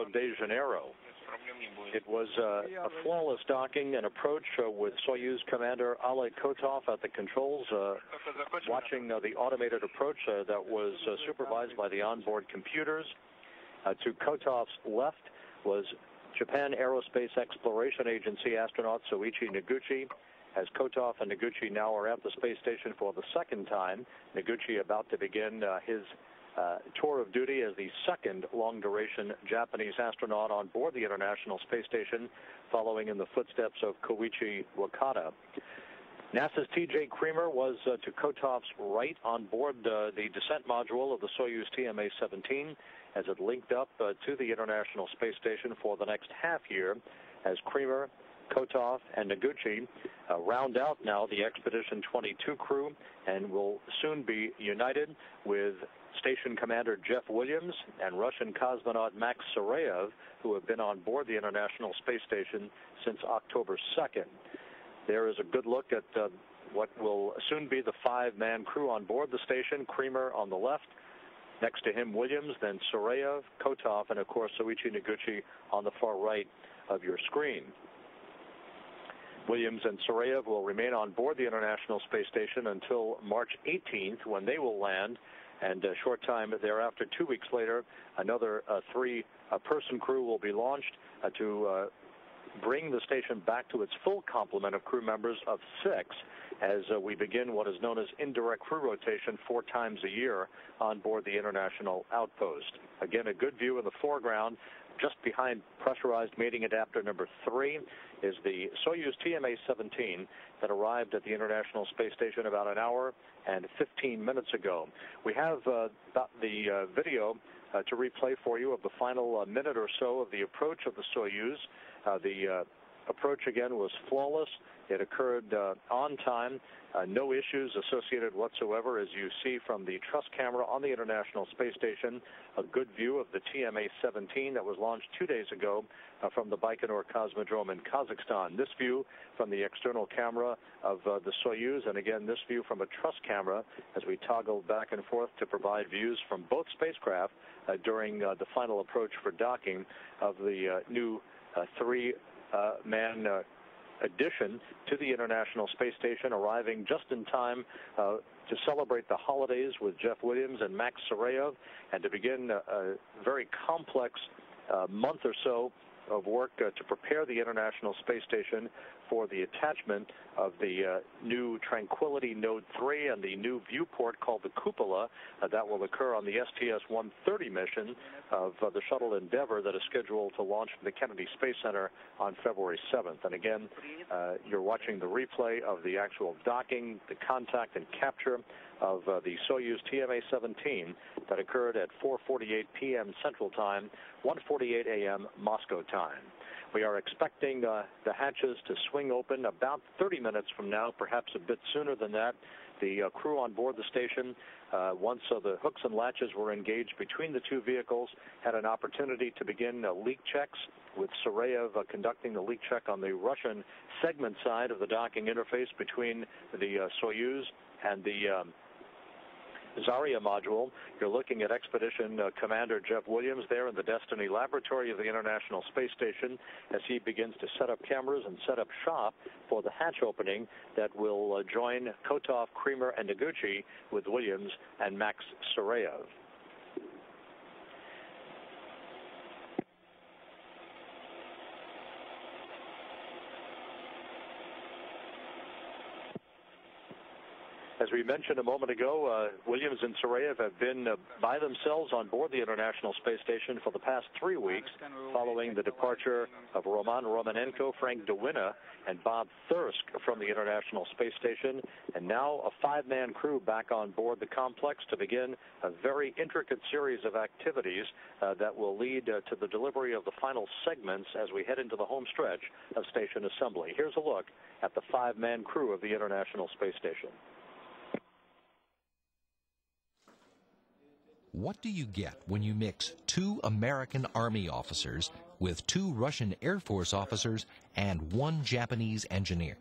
Rio de Janeiro. It was a flawless docking and approach with Soyuz Commander Oleg Kotov at the controls, watching the automated approach that was supervised by the onboard computers. To Kotov's left was Japan Aerospace Exploration Agency astronaut Soichi Noguchi. As Kotov and Noguchi now are at the space station for the second time, Noguchi about to begin his tour of duty as the second long-duration Japanese astronaut on board the International Space Station, following in the footsteps of Koichi Wakata. NASA's T.J. Creamer was to Kotov's right on board the descent module of the Soyuz TMA-17 as it linked up to the International Space Station for the next half year, as Creamer, Kotov, and Noguchi round out now the Expedition 22 crew and will soon be united with Station Commander Jeff Williams and Russian cosmonaut Max Sarayev, who have been on board the International Space Station since October 2nd. There is a good look at what will soon be the five-man crew on board the station. Creamer on the left, next to him Williams, then Sarayev, Kotov, and of course Soichi Noguchi on the far right of your screen. Williams and Sarayev will remain on board the International Space Station until March 18th, when they will land, and a short time thereafter, 2 weeks later, another three-person crew will be launched to bring the station back to its full complement of crew members of 6 as we begin what is known as indirect crew rotation 4 times a year on board the International Outpost. Again, a good view in the foreground. Just behind pressurized mating adapter number 3 is the Soyuz TMA-17 that arrived at the International Space Station about an hour and 15 minutes ago. We have the video to replay for you of the final minute or so of the approach of the Soyuz. The approach, again, was flawless. It occurred on time. No issues associated whatsoever, as you see from the truss camera on the International Space Station. A good view of the TMA-17 that was launched 2 days ago from the Baikonur Cosmodrome in Kazakhstan. This view from the external camera of the Soyuz, and again, this view from a truss camera as we toggled back and forth to provide views from both spacecraft during the final approach for docking of the new three-man addition to the International Space Station, arriving just in time to celebrate the holidays with Jeff Williams and Max Sarayev, and to begin a very complex month or so of work to prepare the International Space Station for the attachment of the new Tranquility Node 3 and the new viewport called the Cupola that will occur on the STS-130 mission of the shuttle Endeavour that is scheduled to launch from the Kennedy Space Center on February 7th. And again, you're watching the replay of the actual docking, the contact and capture of the Soyuz TMA-17 that occurred at 4:48 p.m. Central Time, 1:48 a.m. Moscow time. We are expecting the hatches to swing open about 30 minutes from now, perhaps a bit sooner than that. The crew on board the station, once the hooks and latches were engaged between the two vehicles, had an opportunity to begin leak checks, with Sarayev conducting the leak check on the Russian segment side of the docking interface between the Soyuz and the Zarya module. You're looking at Expedition Commander Jeff Williams there in the Destiny Laboratory of the International Space Station as he begins to set up cameras and set up shop for the hatch opening that will join Kotov, Creamer, and Noguchi with Williams and Max Sarayev. As we mentioned a moment ago, Williams and Sarayev have been by themselves on board the International Space Station for the past 3 weeks, following the departure of Roman Romanenko, Frank DeWinna, and Bob Thirsk from the International Space Station, and now a five-man crew back on board the complex to begin a very intricate series of activities that will lead to the delivery of the final segments as we head into the home stretch of station assembly. Here's a look at the five-man crew of the International Space Station. What do you get when you mix 2 American Army officers with 2 Russian Air Force officers and 1 Japanese engineer?